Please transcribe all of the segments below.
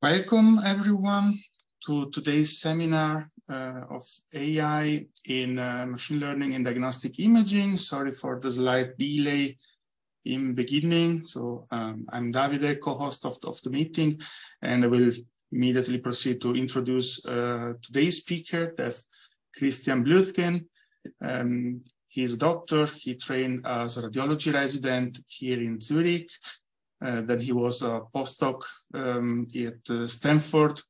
Welcome everyone to today's seminar of AI in machine learning and diagnostic imaging. Sorry for the slight delay in beginning. So I'm Davide, co-host of the meeting, and I will immediately proceed to introduce today's speaker, that's Christian Blüthgen. He's a doctor. He trained as a radiology resident here in Zurich. Then he was a postdoc at Stanford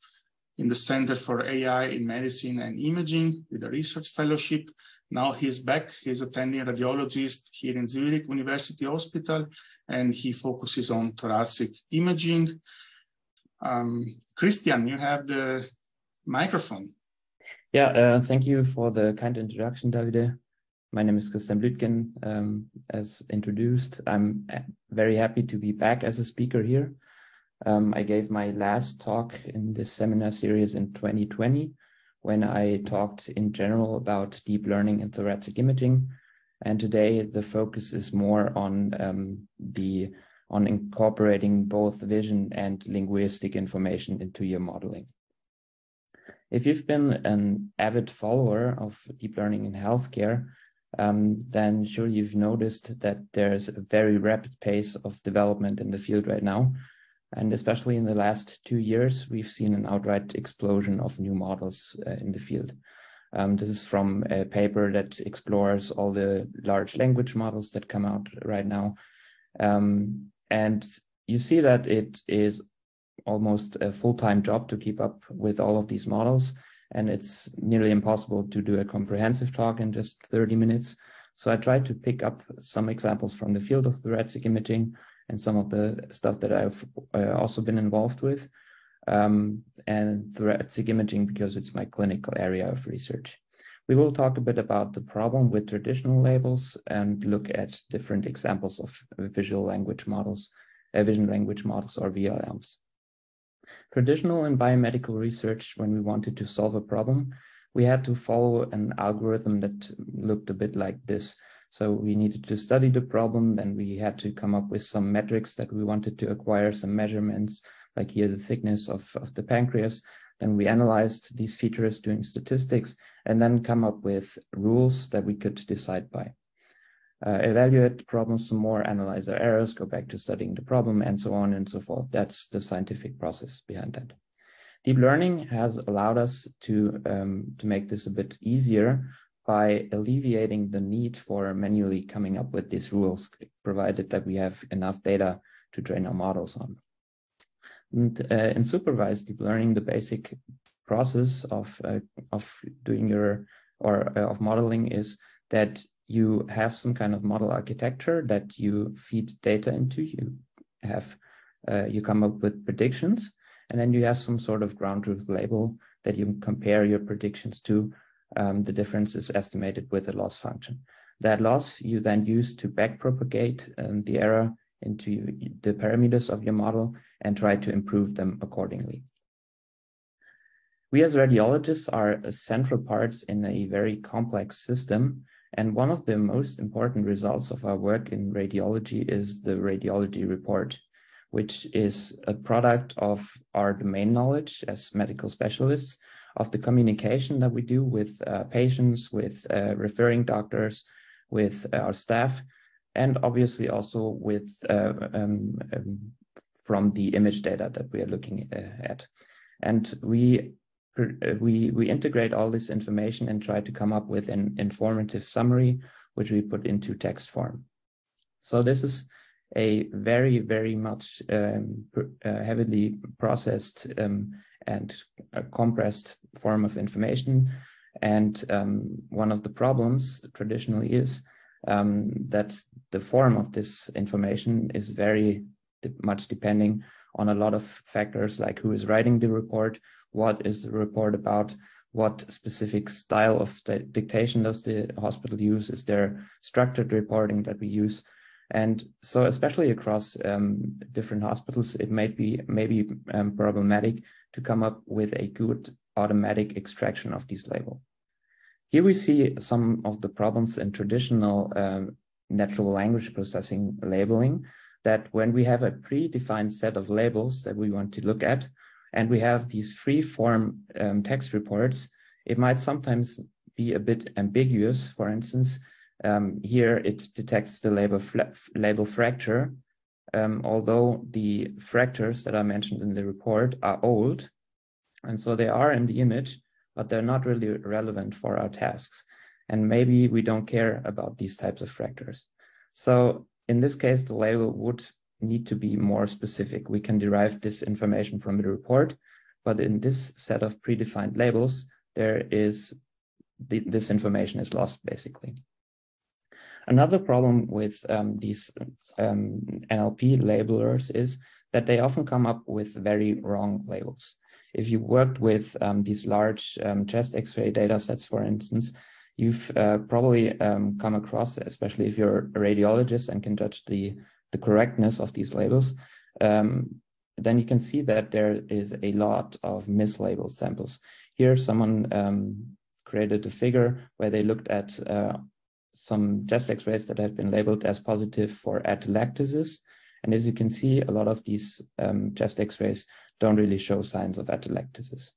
in the Center for AI in Medicine and Imaging with a research fellowship. Now he's back. He's attending radiologist here in Zurich University Hospital, and he focuses on thoracic imaging. Christian, you have the microphone. Yeah, thank you for the kind introduction, Davide. My name is Christian Blüthgen, as introduced. I'm very happy to be back as a speaker here. I gave my last talk in this seminar series in 2020, when I talked in general about deep learning and thoracic imaging. And today the focus is more on incorporating both vision and linguistic information into your modeling. If you've been an avid follower of deep learning in healthcare, then sure you've noticed that there's a very rapid pace of development in the field right now. And especially in the last 2 years, we've seen an outright explosion of new models in the field. This is from a paper that explores all the large language models that come out right now. And you see that it is almost a full-time job to keep up with all of these models. And it's nearly impossible to do a comprehensive talk in just 30 minutes. So I tried to pick up some examples from the field of thoracic imaging and some of the stuff that I've also been involved with, and thoracic imaging because it's my clinical area of research. We will talk a bit about the problem with traditional labels and look at different examples of vision language models or VLMs. Traditional and biomedical research, when we wanted to solve a problem, we had to follow an algorithm that looked a bit like this. So we needed to study the problem, then we had to come up with some metrics that we wanted to acquire, some measurements, like here the thickness of the pancreas. Then we analyzed these features doing statistics, and then come up with rules that we could decide by. Evaluate the problem some more, analyze our errors, go back to studying the problem, and so on and so forth. That's the scientific process behind that. Deep learning has allowed us to make this a bit easier by alleviating the need for manually coming up with these rules, provided that we have enough data to train our models on. And in supervised deep learning, the basic process of doing of modeling is that you have some kind of model architecture that you feed data into. You come up with predictions, and then you have some sort of ground truth label that you compare your predictions to. The difference is estimated with a loss function. That loss you then use to backpropagate the error into the parameters of your model and try to improve them accordingly. We as radiologists are central parts in a very complex system. And one of the most important results of our work in radiology is the radiology report, which is a product of our domain knowledge as medical specialists, of the communication that we do with patients, with referring doctors, with our staff, and obviously also with from the image data that we are looking at. And we integrate all this information and try to come up with an informative summary, which we put into text form. So this is a very, very much heavily processed and a compressed form of information. And one of the problems traditionally is that the form of this information is very much depending on a lot of factors, like who is writing the report, what is the report about, what specific style of dictation does the hospital use, is there structured reporting that we use. And so especially across different hospitals, it may be problematic to come up with a good automatic extraction of this label. Here we see some of the problems in traditional natural language processing labeling, that when we have a predefined set of labels that we want to look at, and we have these free-form text reports, it might sometimes be a bit ambiguous. For instance, here it detects the label fracture, although the fractures that are mentioned in the report are old, and so they are in the image, but they're not really relevant for our tasks. And maybe we don't care about these types of fractures. So in this case, the label would need to be more specific. We can derive this information from the report, but in this set of predefined labels, there is this information is lost, basically. Another problem with these NLP labelers is that they often come up with very wrong labels. If you worked with these large chest X-ray data sets, for instance, you've probably come across, especially if you're a radiologist and can judge the correctness of these labels, then you can see that there is a lot of mislabeled samples. Here, someone created a figure where they looked at some chest X-rays that have been labeled as positive for atelectasis. And as you can see, a lot of these chest X-rays don't really show signs of atelectasis.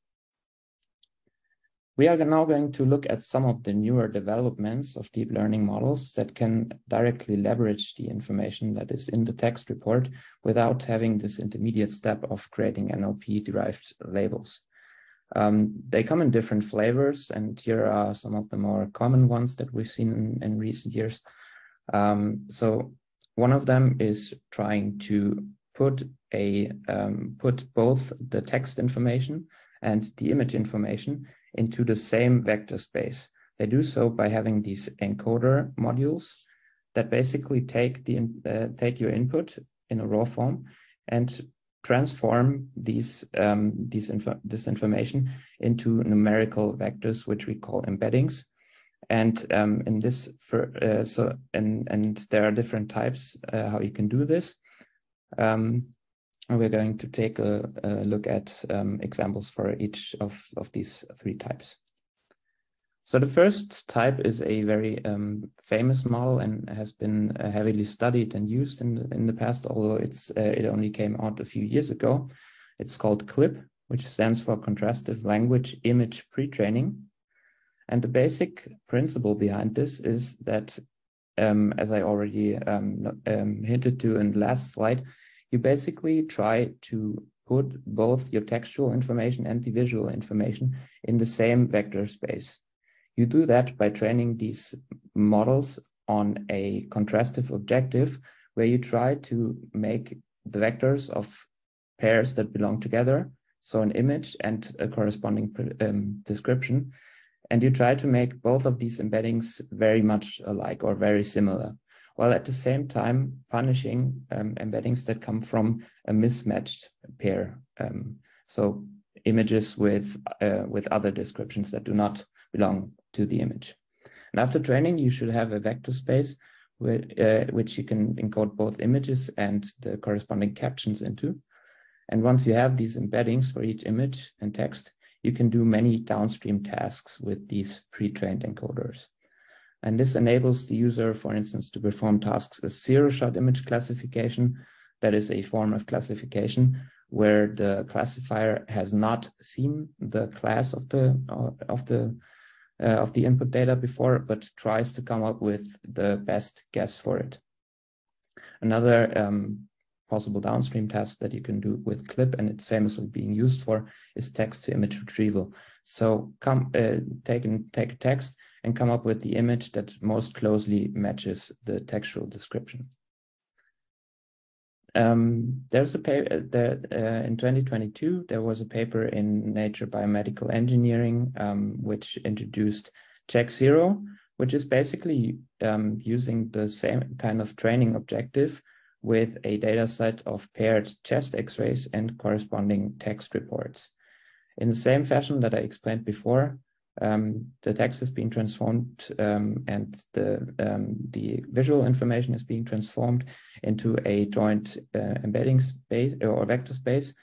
We are now going to look at some of the newer developments of deep learning models that can directly leverage the information that is in the text report without having this intermediate step of creating NLP-derived labels. They come in different flavors, and here are some of the more common ones that we've seen in recent years. So one of them is trying to put both the text information and the image information into the same vector space. They do so by having these encoder modules that basically take your input in a raw form and transform this information into numerical vectors, which we call embeddings. And in this, and there are different types how you can do this. We're going to take a look at examples for each of these three types. So the first type is a very famous model and has been heavily studied and used in the past, although it only came out a few years ago. It's called CLIP, which stands for Contrastive Language Image Pre-training. And the basic principle behind this is that, as I already hinted to in the last slide, you basically try to put both your textual information and the visual information in the same vector space. You do that by training these models on a contrastive objective where you try to make the vectors of pairs that belong together, so an image and a corresponding description, and you try to make both of these embeddings very much alike or very similar, while at the same time punishing embeddings that come from a mismatched pair. So images with other descriptions that do not belong to the image. And after training, you should have a vector space which you can encode both images and the corresponding captions into. And once you have these embeddings for each image and text, you can do many downstream tasks with these pre-trained encoders. And this enables the user, for instance, to perform tasks as zero-shot image classification. That is a form of classification where the classifier has not seen the class of the input data before, but tries to come up with the best guess for it. Another possible downstream task that you can do with CLIP, and it's famously being used for, is text-to-image retrieval. So take a text and come up with the image that most closely matches the textual description. There's a paper in 2022, there was a paper in Nature Biomedical Engineering, which introduced Check0, which is basically using the same kind of training objective with a data set of paired chest X-rays and corresponding text reports. In the same fashion that I explained before, the text is being transformed and the visual information is being transformed into a joint embedding space or vector space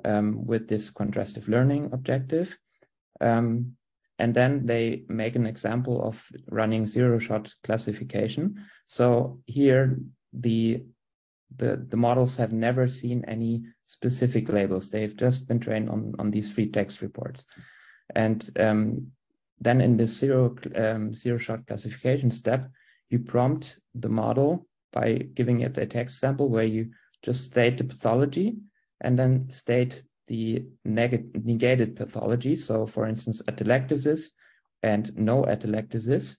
with this contrastive learning objective. And then they make an example of running zero-shot classification. So here the models have never seen any specific labels. They've just been trained on these free text reports. And then in the zero-shot classification step, you prompt the model by giving it a text sample where you just state the pathology and then state the negated pathology. So for instance, atelectasis and no atelectasis.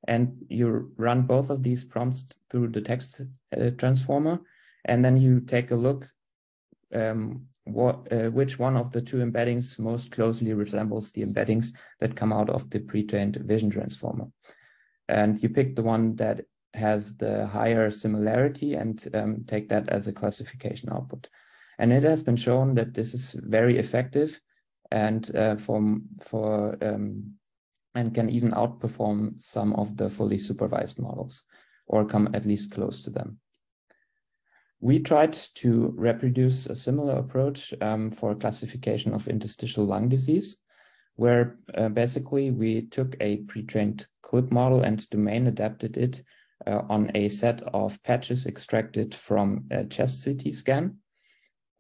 And you run both of these prompts through the text transformer. And then you take a look which one of the two embeddings most closely resembles the embeddings that come out of the pre-trained vision transformer. And you pick the one that has the higher similarity and take that as a classification output. And it has been shown that this is very effective and and can even outperform some of the fully supervised models, or come at least close to them. We tried to reproduce a similar approach for classification of interstitial lung disease, where basically we took a pre-trained CLIP model and domain adapted it on a set of patches extracted from a chest CT scan,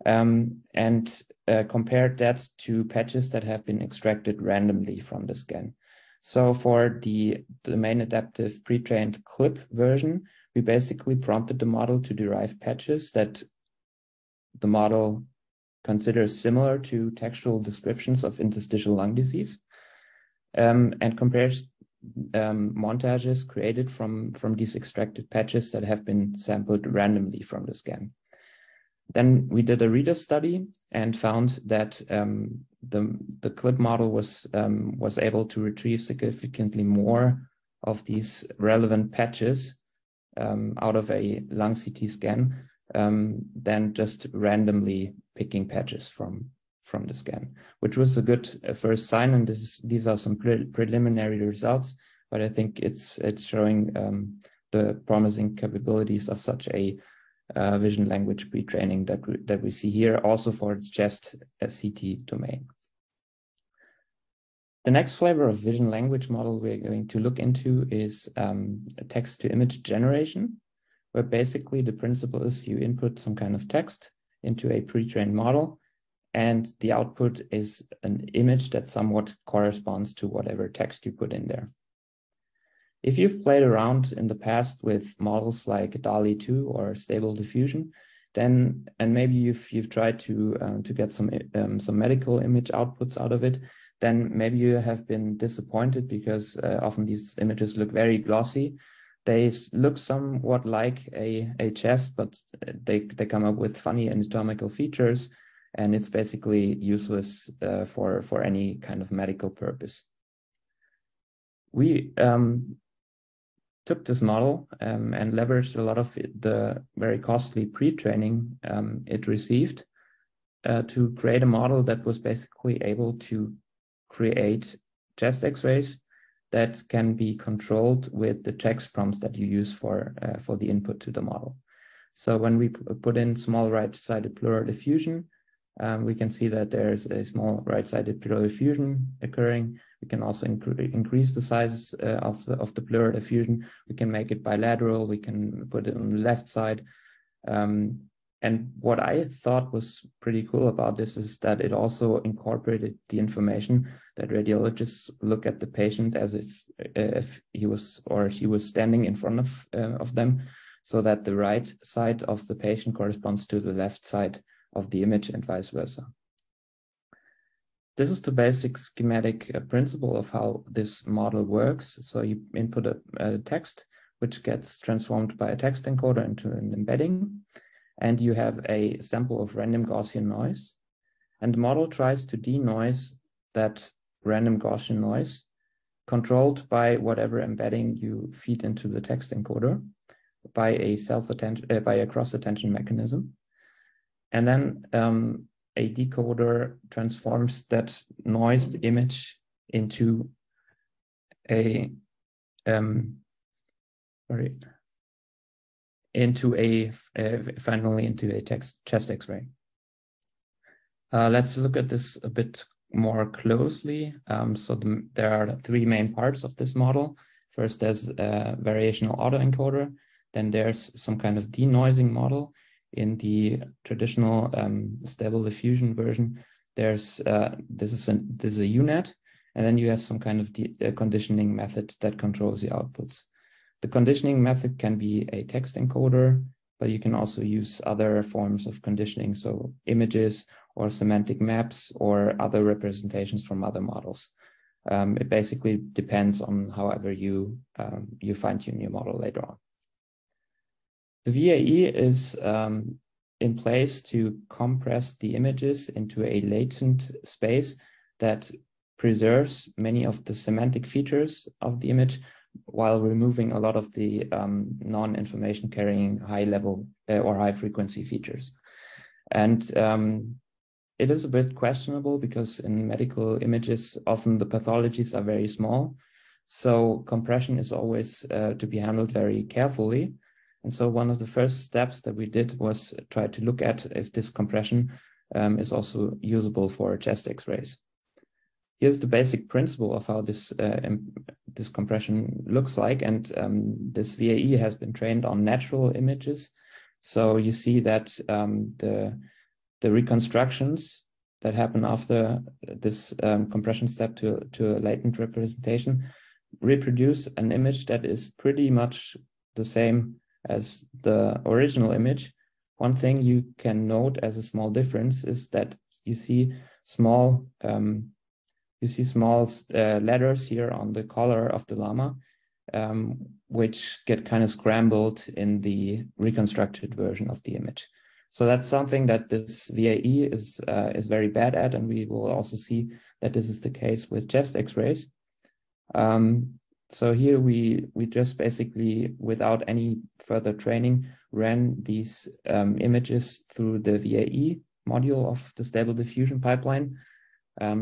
and compared that to patches that have been extracted randomly from the scan. So for the domain adaptive pre-trained CLIP version, we basically prompted the model to derive patches that the model considers similar to textual descriptions of interstitial lung disease, and compares montages created from these extracted patches that have been sampled randomly from the scan. Then we did a reader study and found that the CLIP model was able to retrieve significantly more of these relevant patches out of a lung CT scan than just randomly picking patches from the scan, which was a good first sign. And these are some preliminary results, but I think it's showing the promising capabilities of such a vision language pre-training that we see here, also for chest CT domain. The next flavor of vision language model we're going to look into is text to image generation, where basically the principle is you input some kind of text into a pre-trained model, and the output is an image that somewhat corresponds to whatever text you put in there. If you've played around in the past with models like DALL-E 2 or Stable Diffusion, then, and maybe you've tried to get some medical image outputs out of it, then maybe you have been disappointed because often these images look very glossy. They look somewhat like a chest, but they come up with funny anatomical features, and it's basically useless for any kind of medical purpose. We took this model and leveraged a lot of the very costly pre-training it received to create a model that was basically able to create chest x-rays that can be controlled with the text prompts that you use for the input to the model. So when we put in small right-sided pleural effusion, we can see that there's a small right-sided pleural effusion occurring. We can also increase the size of the pleural effusion. We can make it bilateral. We can put it on the left side. And what I thought was pretty cool about this is that it also incorporated the information that radiologists look at the patient as if he was or she was standing in front of them, so that the right side of the patient corresponds to the left side of the image and vice versa. This is the basic schematic principle of how this model works. So you input a text, which gets transformed by a text encoder into an embedding, and you have a sample of random Gaussian noise, and the model tries to denoise that random Gaussian noise, controlled by whatever embedding you feed into the text encoder by a cross-attention mechanism. And then a decoder transforms that noised image into a finally into a chest X-ray. Let's look at this a bit more closely. There are three main parts of this model. First, there's a variational autoencoder. Then there's some kind of denoising model in the traditional stable diffusion version, there's this is a UNet, and then you have some kind of conditioning method that controls the outputs. The conditioning method can be a text encoder, but you can also use other forms of conditioning, so images or semantic maps or other representations from other models. It basically depends on however you fine-tune your model later on. The VAE is in place to compress the images into a latent space that preserves many of the semantic features of the image while removing a lot of the non-information carrying high level or high frequency features. And it is a bit questionable because in medical images, often the pathologies are very small. So compression is always to be handled very carefully. And so one of the first steps that we did was try to look at if this compression is also usable for chest X-rays. Here's the basic principle of how this compression looks like. And this VAE has been trained on natural images. So you see that the reconstructions that happen after this compression step to a latent representation reproduce an image that is pretty much the same as the original image. One thing you can note as a small difference is that you see small letters here on the collar of the llama, which get kind of scrambled in the reconstructed version of the image. So that's something that this VAE is very bad at, and we will also see that this is the case with chest X-rays. So here we just basically, without any further training, ran these images through the VAE module of the Stable Diffusion pipeline.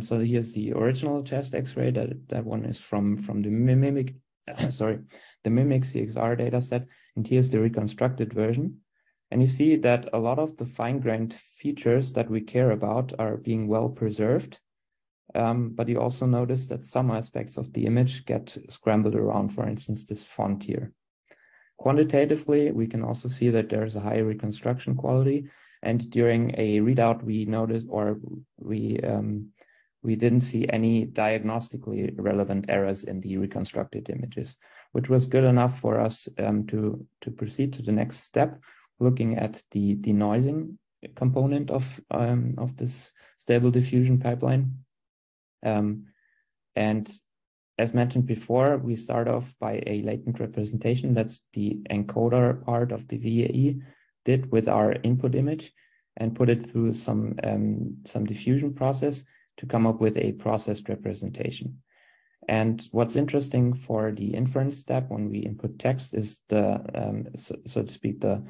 So here's the original chest X-ray. That one is from the Mimic, the Mimic CXR dataset, and here's the reconstructed version. And you see that a lot of the fine-grained features that we care about are being well preserved. But you also notice that some aspects of the image get scrambled around, for instance, this font here. Quantitatively, we can also see that there's a high reconstruction quality. And during a readout, we noticed, or we didn't see any diagnostically relevant errors in the reconstructed images, which was good enough for us to proceed to the next step, looking at the denoising component of this Stable Diffusion pipeline. And as mentioned before, we start off by a latent representation. That's the encoder part of the VAE did with our input image, and put it through some diffusion process to come up with a processed representation. And what's interesting for the inference step when we input text is the, so to speak, the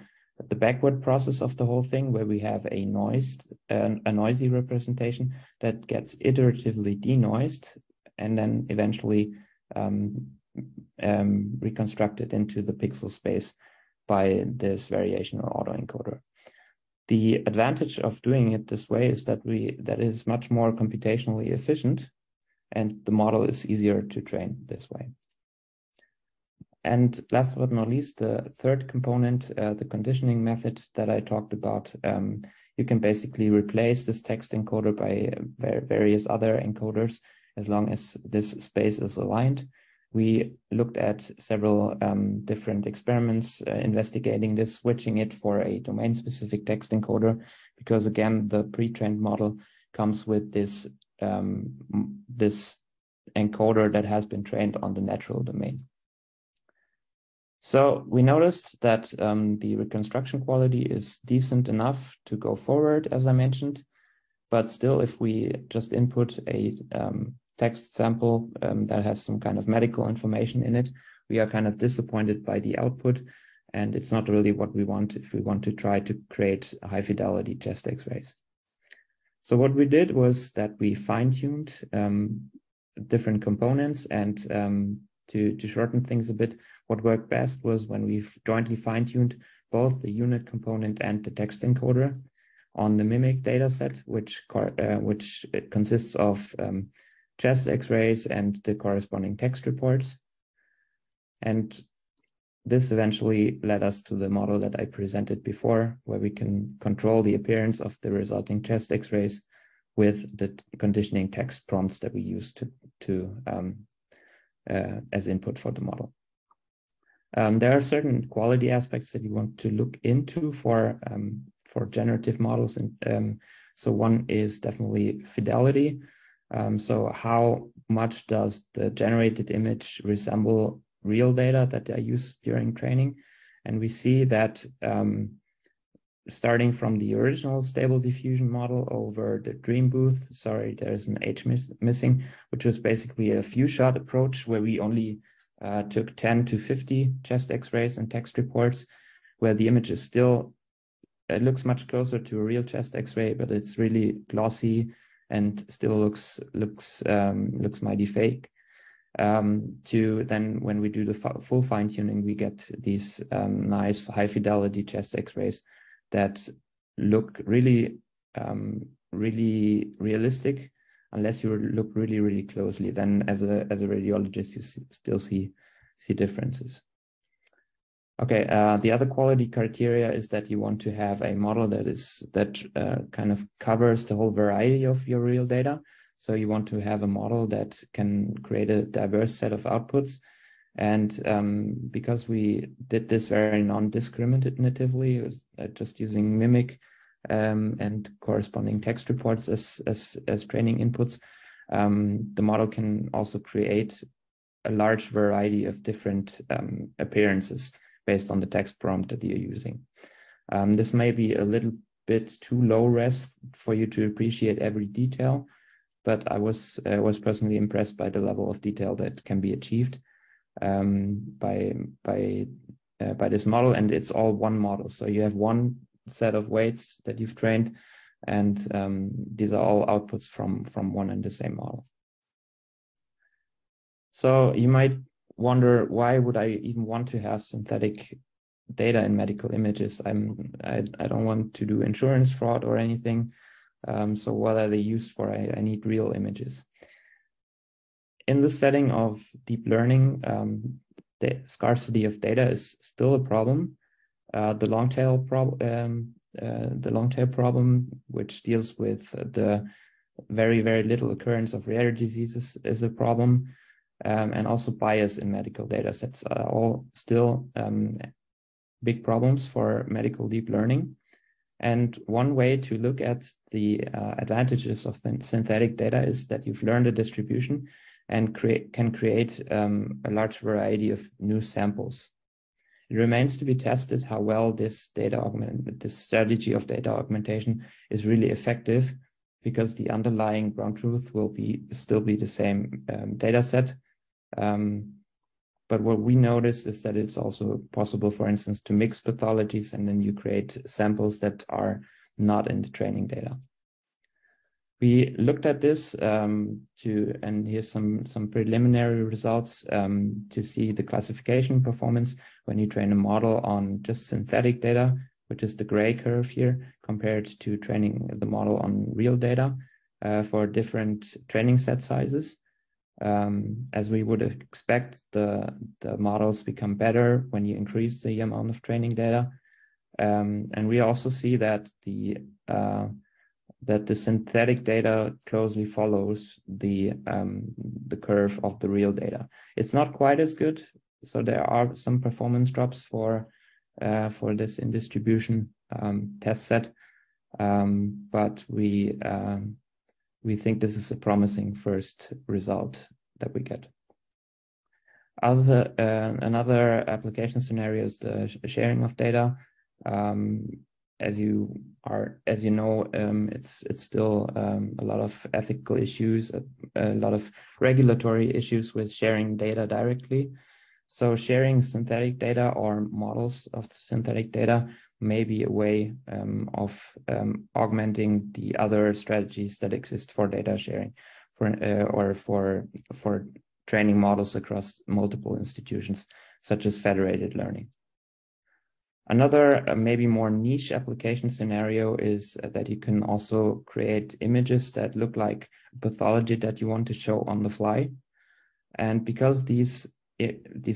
backward process of the whole thing, where we have a noisy representation that gets iteratively denoised and then eventually reconstructed into the pixel space by this variational autoencoder. The advantage of doing it this way is that that is much more computationally efficient, and the model is easier to train this way. And last but not least, the third component, the conditioning method that I talked about, you can basically replace this text encoder by various other encoders as long as this space is aligned. We looked at several different experiments investigating this, switching it for a domain-specific text encoder, because again, the pre-trained model comes with this, this encoder that has been trained on the natural domain. So we noticed that the reconstruction quality is decent enough to go forward, as I mentioned, but still, if we just input a text sample that has some kind of medical information in it, we are kind of disappointed by the output, and it's not really what we want if we want to try to create high fidelity chest X-rays. So what we did was that we fine-tuned different components, and to shorten things a bit, what worked best was when we jointly fine-tuned both the unit component and the text encoder on the Mimic dataset, which consists of chest X-rays and the corresponding text reports. And this eventually led us to the model that I presented before, where we can control the appearance of the resulting chest X-rays with the conditioning text prompts that we use as input for the model. There are certain quality aspects that you want to look into for generative models, and so one is definitely fidelity. So how much does the generated image resemble real data that I use during training? And we see that starting from the original stable diffusion model over the dream booth, sorry, there's an H missing, which was basically a few shot approach where we only took 10 to 50 chest X-rays and text reports, where the image is still, it looks much closer to a real chest X-ray, but it's really glossy and still looks mighty fake. To then when we do the full fine tuning, we get these nice high fidelity chest X-rays that look really, really realistic, unless you look really, really closely. Then as a radiologist, you still see differences. Okay, the other quality criteria is that you want to have a model that kind of covers the whole variety of your real data. So you want to have a model that can create a diverse set of outputs. And because we did this very non-discriminatively, just using mimic and corresponding text reports as training inputs, the model can also create a large variety of different appearances based on the text prompt that you're using. This may be a little bit too low res for you to appreciate every detail, but I was personally impressed by the level of detail that can be achieved by this model. And it's all one model. So you have one set of weights that you've trained, and these are all outputs from one and the same model. So you might wonder, why would I even want to have synthetic data in medical images? I don't want to do insurance fraud or anything. So what are they used for? I need real images. In the setting of deep learning, the scarcity of data is still a problem. The long tail problem, which deals with the very, very little occurrence of rare diseases, is a problem. And also bias in medical data sets are all still big problems for medical deep learning. And one way to look at the advantages of synthetic data is that you've learned a distribution and can create a large variety of new samples. It remains to be tested how well this strategy of data augmentation is really effective, because the underlying ground truth will still be the same data set. But what we noticed is that it's also possible, for instance, to mix pathologies, and then you create samples that are not in the training data. We looked at this and here's some preliminary results to see the classification performance when you train a model on just synthetic data, which is the gray curve here, compared to training the model on real data for different training set sizes. As we would expect, the models become better when you increase the amount of training data. And we also see that the synthetic data closely follows the curve of the real data. It's not quite as good, so there are some performance drops for this in distribution test set, but we think this is a promising first result that we get. Another application scenario is the sharing of data. As you know, it's still a lot of ethical issues, a lot of regulatory issues with sharing data directly. So sharing synthetic data or models of synthetic data may be a way of augmenting the other strategies that exist for data sharing, for training models across multiple institutions, such as federated learning. Another maybe more niche application scenario is that you can also create images that look like pathology that you want to show on the fly. And because these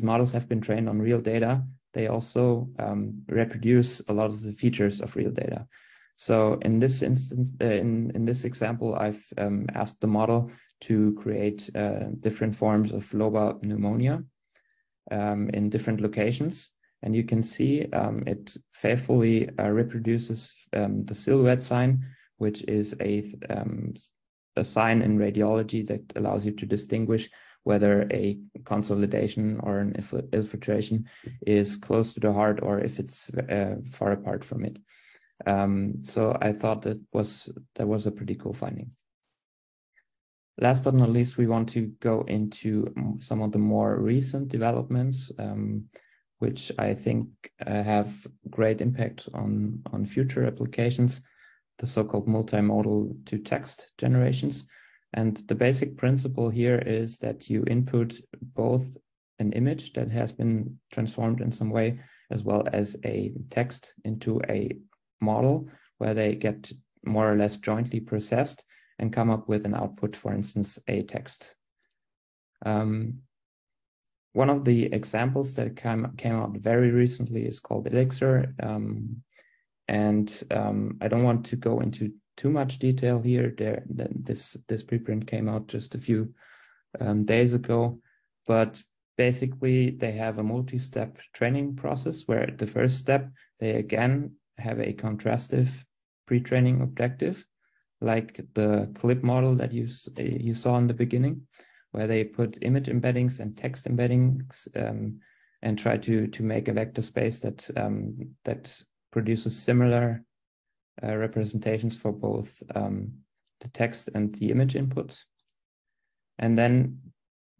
models have been trained on real data, they also reproduce a lot of the features of real data. So in this instance, in this example, I've asked the model to create different forms of lobar pneumonia in different locations. And you can see it faithfully reproduces the silhouette sign, which is a sign in radiology that allows you to distinguish whether a consolidation or an infiltration is close to the heart or if it's far apart from it. So I thought that was a pretty cool finding. Last but not least, we want to go into some of the more recent developments, which I think have great impact on future applications, the so-called multimodal to text generations. And the basic principle here is that you input both an image that has been transformed in some way, as well as a text into a model where they get more or less jointly processed and come up with an output, for instance, a text. One of the examples that came out very recently is called Elixir. And I don't want to go into too much detail here. This preprint came out just a few days ago, but basically they have a multi-step training process where the first step, they again have a contrastive pre-training objective, like the clip model that you saw in the beginning, where they put image embeddings and text embeddings and try to make a vector space that produces similar representations for both the text and the image inputs. And then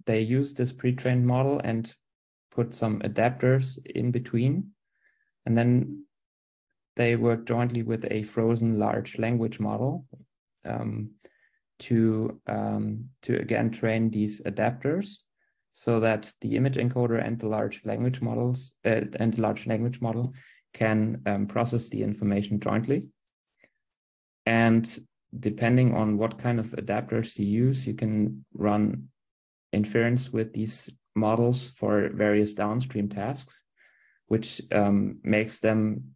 they use this pre-trained model and put some adapters in between. And then they work jointly with a frozen large language model to again train these adapters so that the image encoder and the large language models and the large language model can process the information jointly. And depending on what kind of adapters you use, you can run inference with these models for various downstream tasks, which makes them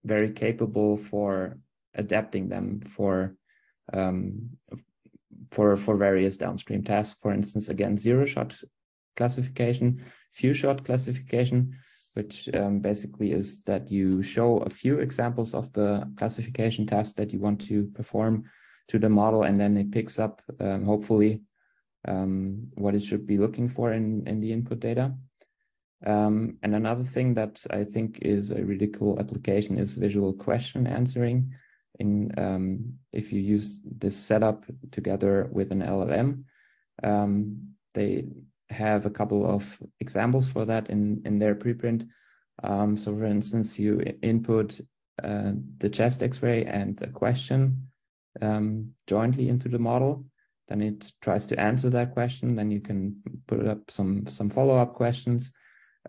very capable for adapting them for various downstream tasks. For instance, again, zero-shot classification, few-shot classification, which basically is that you show a few examples of the classification task that you want to perform to the model, and then it picks up, hopefully, what it should be looking for in the input data. And another thing that I think is a really cool application is visual question answering. If you use this setup together with an LLM, they have a couple of examples for that in their preprint. So for instance, you input the chest x-ray and a question jointly into the model, then it tries to answer that question, then you can put up some follow-up questions.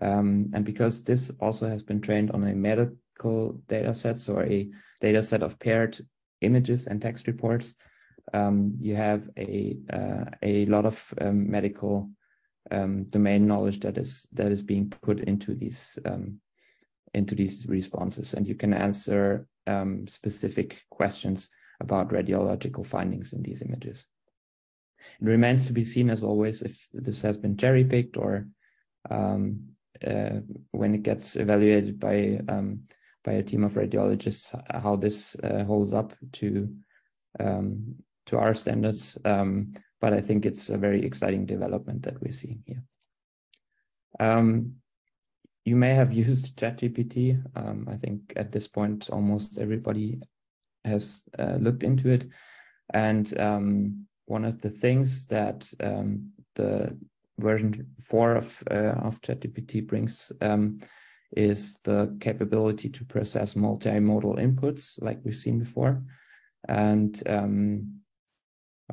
And because this also has been trained on a medical data set, so a data set of paired images and text reports, you have a lot of medical domain knowledge that is being put into these responses, and you can answer specific questions about radiological findings in these images. It remains to be seen, as always, if this has been cherry-picked or when it gets evaluated by a team of radiologists, how this holds up to our standards. But I think it's a very exciting development that we're seeing here. You may have used ChatGPT. I think at this point, almost everybody has looked into it. And one of the things that the version 4 of ChatGPT brings is the capability to process multimodal inputs, like we've seen before. And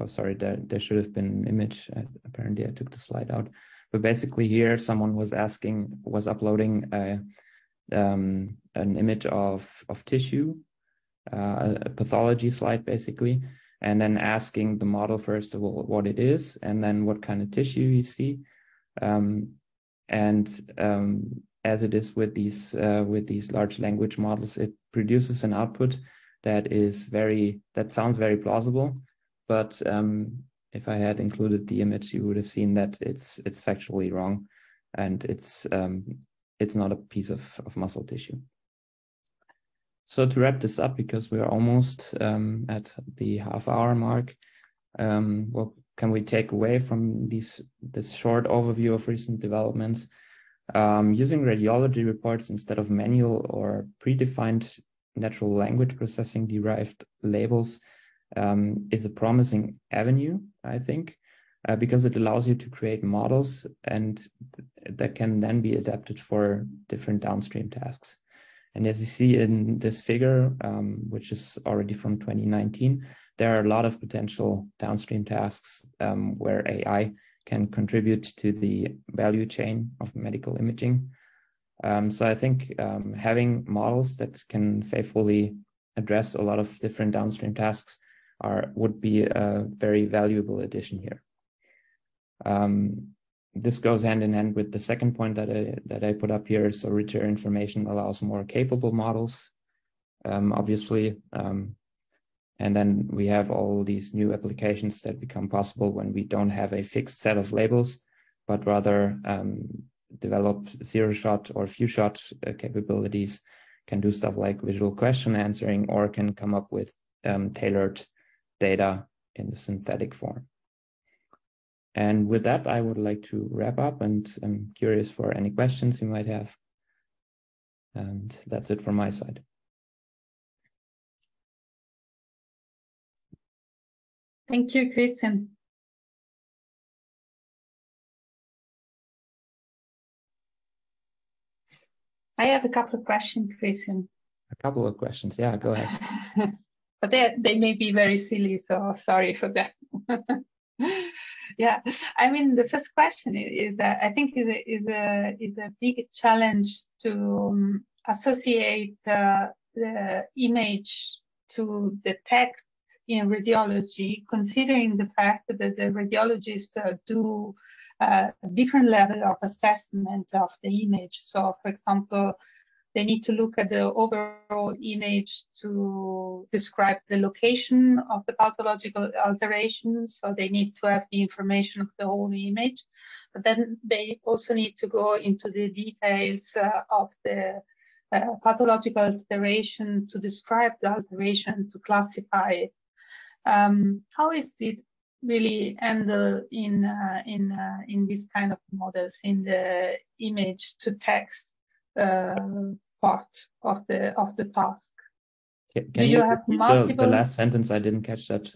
oh, sorry, there should have been an image. Apparently, I took the slide out. But basically, here someone was uploading an image of tissue, a pathology slide, basically, and then asking the model first of all what it is, and then what kind of tissue you see, and as it is with these large language models, it produces an output that sounds very plausible, but if I had included the image, you would have seen that it's factually wrong, and it's not a piece of muscle tissue. So to wrap this up, because we're almost at the half-hour mark, what can we take away from this short overview of recent developments? Using radiology reports instead of manual or predefined natural language processing derived labels is a promising avenue, I think, because it allows you to create models and that can then be adapted for different downstream tasks. And as you see in this figure, which is already from 2019, there are a lot of potential downstream tasks where AI can contribute to the value chain of medical imaging. So I think having models that can faithfully address a lot of different downstream tasks would be a very valuable addition here. This goes hand in hand with the second point that I put up here. So richer information allows more capable models, obviously. And then we have all these new applications that become possible when we don't have a fixed set of labels, but rather develop zero-shot or few-shot capabilities, can do stuff like visual question answering, or can come up with tailored data in the synthetic form. And with that, I would like to wrap up, and I'm curious for any questions you might have. And that's it from my side. Thank you, Christian. I have a couple of questions, Christian. A couple of questions, yeah, go ahead. But they may be very silly, so sorry for that. Yeah, I mean, the first question is that I think is a big challenge to associate the image to the text in radiology, considering the fact that the radiologists do a different level of assessment of the image. So, for example, they need to look at the overall image to describe the location of the pathological alterations. So they need to have the information of the whole image, but then they also need to go into the details of the pathological alteration to describe the alteration, to classify it. How is it really handled in this kind of models, in the image to text part of the task? Can you have multiple? The last sentence, I didn't catch that.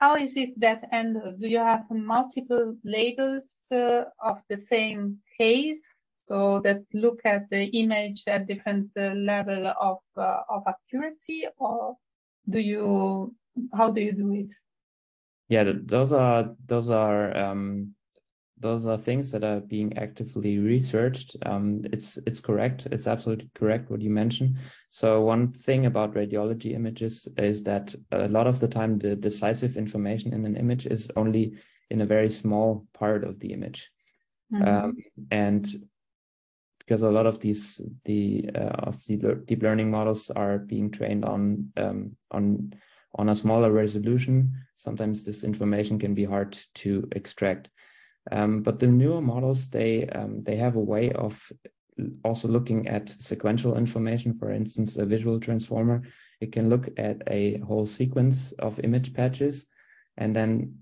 How is it that handled? Do you have multiple labels of the same case, so that look at the image at different level of accuracy, or how do you do it? Yeah, those are things that are being actively researched. It's correct. It's absolutely correct what you mentioned. So one thing about radiology images is that a lot of the time the decisive information in an image is only in a very small part of the image. Mm-hmm. And because a lot of the deep learning models are being trained on a smaller resolution, sometimes this information can be hard to extract. But the newer models, they have a way of also looking at sequential information. For instance, a visual transformer, it can look at a whole sequence of image patches and then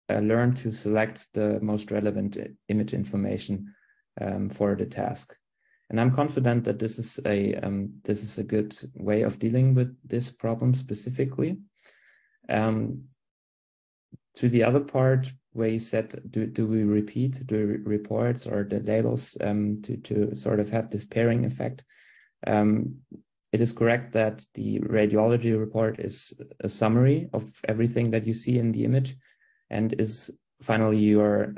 learn to select the most relevant image information for the task. And I'm confident that this is a good way of dealing with this problem specifically. To the other part where you said, do we repeat the reports or the labels to sort of have this pairing effect? It is correct that the radiology report is a summary of everything that you see in the image and is finally your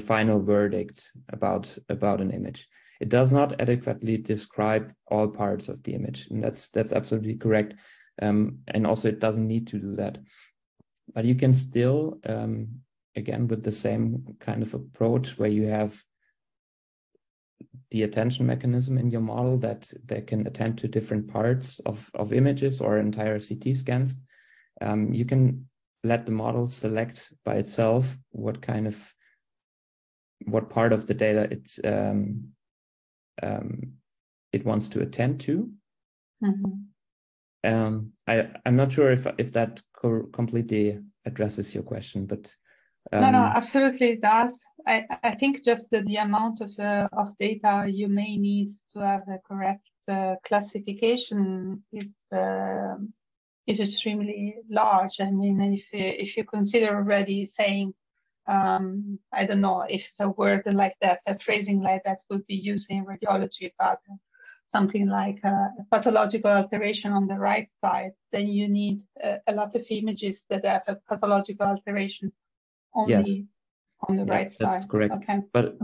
final verdict about an image. It does not adequately describe all parts of the image, and that's absolutely correct. And also it doesn't need to do that. But you can still, again, with the same kind of approach where you have the attention mechanism in your model that can attend to different parts of images or entire CT scans. You can let the model select by itself what part of the data it wants to attend to. I'm not sure if that completely addresses your question, but no, absolutely it does. I think just the amount of data you may need to have a correct classification is extremely large. I mean, if you consider already saying, I don't know if a word like that, a phrasing like that would be used in radiology, but something like a pathological alteration on the right side, then you need a lot of images that have a pathological alteration only on the right side. That's correct. Okay. But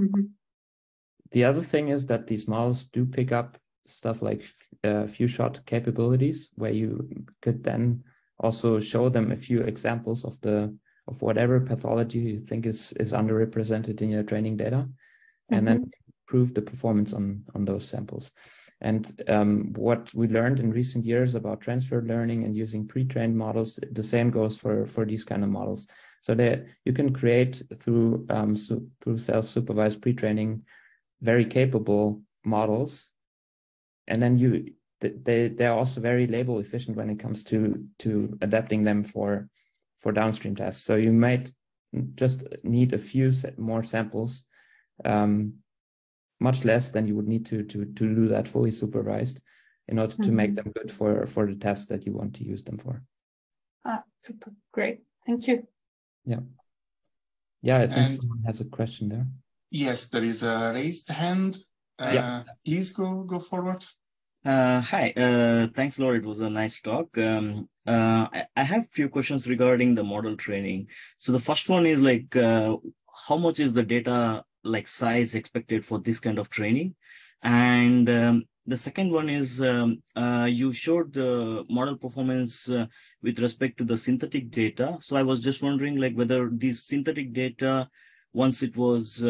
the other thing is that these models do pick up stuff like few shot capabilities, where you could then also show them a few examples of whatever pathology you think is underrepresented in your training data, and then improve the performance on those samples. And what we learned in recent years about transfer learning and using pre-trained models, the same goes for these kind of models. So that you can create through self-supervised pre-training very capable models, and then they're also very label efficient when it comes to adapting them for downstream tests. So you might just need a few more samples, much less than you would need to do that fully supervised in order to make them good for the test that you want to use them for. Super, great, thank you. Yeah, I think someone has a question there. Yes, there is a raised hand. Please go forward. Hi, thanks a lot. It was a nice talk. I have a few questions regarding the model training. So the first one is like, how much is the data like size expected for this kind of training? And the second one is, you showed the model performance with respect to the synthetic data. So I was just wondering like whether these synthetic data, once it was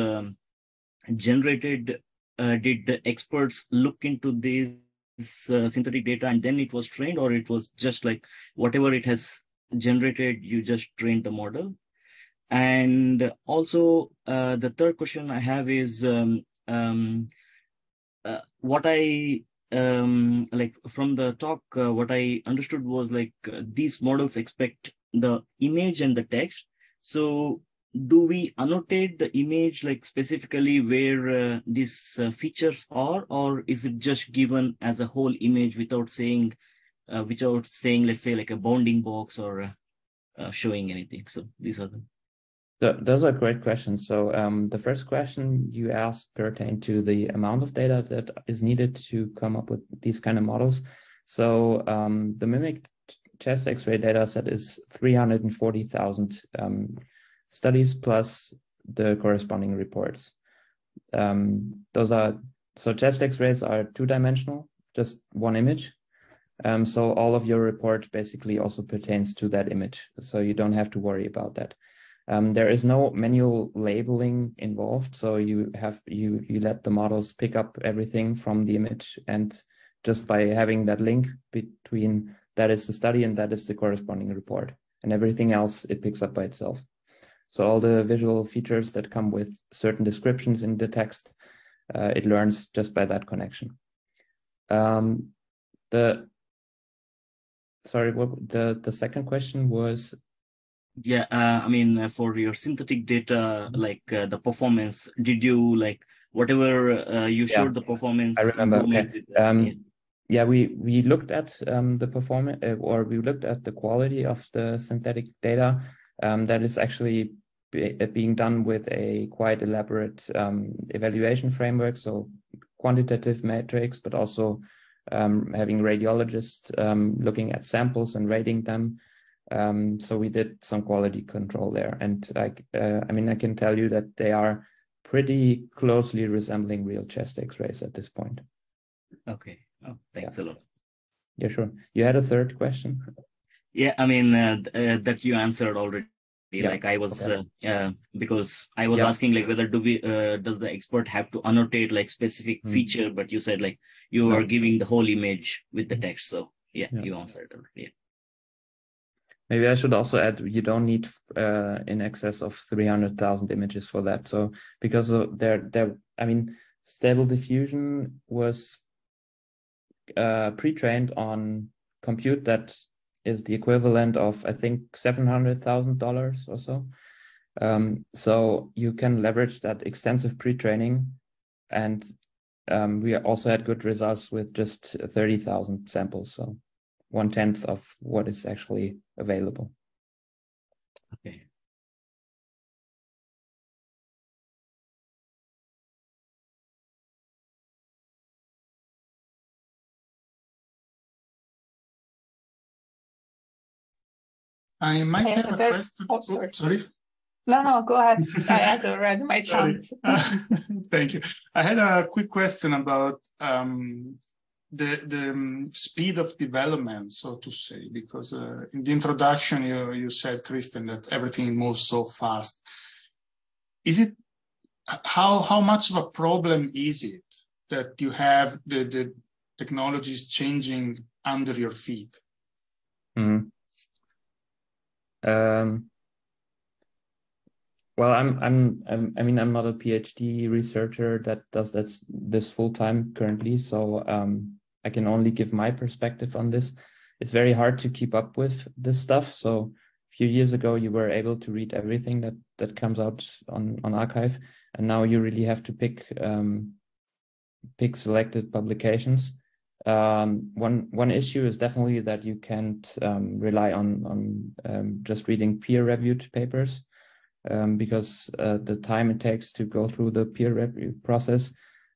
generated, did the experts look into this synthetic data and then it was trained, or it was just like whatever it has generated, you just trained the model? And also the third question I have is what I like from the talk, what I understood was like these models expect the image and the text. So do we annotate the image like specifically where these features are, or is it just given as a whole image without saying, let's say like a bounding box or showing anything? So these are them. Those are great questions. So the first question you asked pertained to the amount of data that is needed to come up with these kind of models. So the mimic chest X-ray data set is 340,000 studies plus the corresponding reports. So chest X-rays are two-dimensional, just one image. So all of your report basically also pertains to that image. So you don't have to worry about that. There is no manual labeling involved. So you let the models pick up everything from the image, and just by having that link between that is the study and that is the corresponding report, and everything else it picks up by itself. So all the visual features that come with certain descriptions in the text, it learns just by that connection. The second question was? Yeah, I mean, for your synthetic data, like the performance, did you like whatever you showed the performance? I remember. Okay. Yeah, we looked at the performance, or we looked at the quality of the synthetic data. That is actually being done with a quite elaborate evaluation framework. So quantitative metrics, but also having radiologists looking at samples and rating them. So we did some quality control there, and I mean, I can tell you that they are pretty closely resembling real chest X-rays at this point. Okay. Oh, thanks a lot. Yeah, sure. You had a third question? Yeah, I mean, that you answered already. Like I was because I was asking like whether does the expert have to annotate like specific feature, but you said like you are giving the whole image with the text. So you answered it. Maybe I should also add, you don't need in excess of 300,000 images for that. So because of I mean, Stable Diffusion was pre-trained on compute that is the equivalent of, I think, $700,000 or so. So you can leverage that extensive pre-training, and we also had good results with just 30,000 samples. So 1/10 of what is actually available. Okay. I might have a question. Oh, sorry. Sorry. No, go ahead. I had already my chance. Thank you. I had a quick question about the speed of development, so to say, because in the introduction you said, Kristen, that everything moves so fast. Is it how much of a problem is it that you have the technologies changing under your feet? Mm-hmm. Well, I mean, I'm not a PhD researcher that does this full time currently, so I can only give my perspective on this. It's very hard to keep up with this stuff. So a few years ago, you were able to read everything that comes out on arXiv, and now you really have to pick selected publications. One issue is definitely that you can't rely on just reading peer-reviewed papers, because the time it takes to go through the peer review process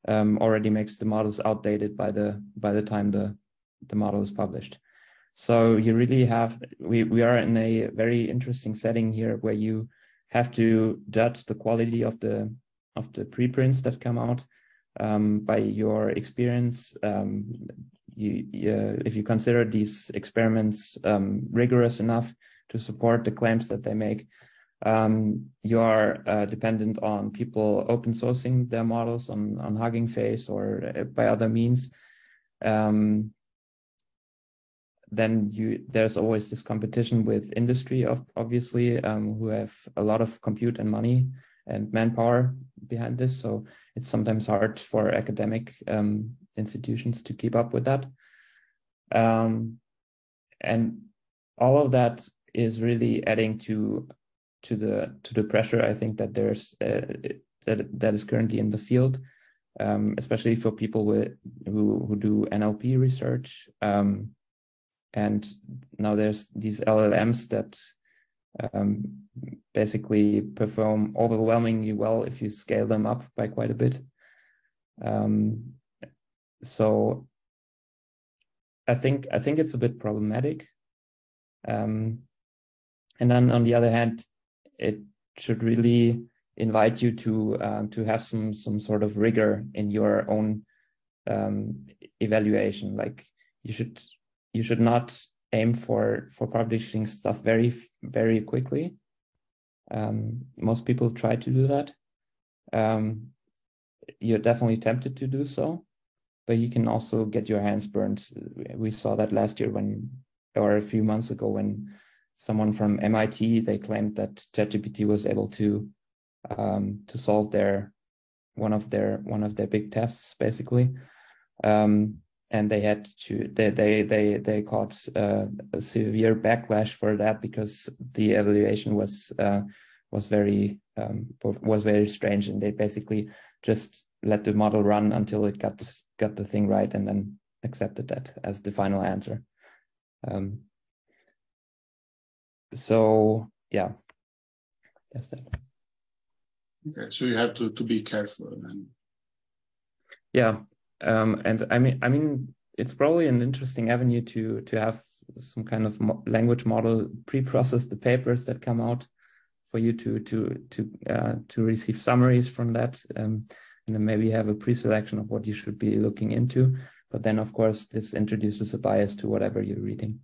already makes the models outdated by the time the model is published. So you really we are in a very interesting setting here where you have to judge the quality of the preprints that come out by your experience. If you consider these experiments rigorous enough to support the claims that they make, you are dependent on people open sourcing their models on Hugging Face or by other means. Then there's always this competition with industry, obviously, who have a lot of compute and money and manpower behind this. So it's sometimes hard for academic institutions to keep up with that. And all of that is really adding to the pressure, I think, that there's that is currently in the field, especially for people who do NLP research. And now there's these LLMs that basically perform overwhelmingly well if you scale them up by quite a bit. So I think it's a bit problematic. And then on the other hand, it should really invite you to have some sort of rigor in your own evaluation. Like you should not aim for publishing stuff very, very quickly. Most people try to do that. You're definitely tempted to do so, but you can also get your hands burned. We saw that last year or a few months ago when someone from MIT, they claimed that ChatGPT was able to solve one of their big tests, basically. And they had to they caught a severe backlash for that because the evaluation was very strange, and they basically just let the model run until it got the thing right and then accepted that as the final answer. So yeah, that's that. Okay, so you have to be careful then. Yeah. And I mean, it's probably an interesting avenue to have some kind of language model pre-process the papers that come out for you to receive summaries from that, and then maybe have a pre-selection of what you should be looking into. But then, of course, this introduces a bias to whatever you're reading.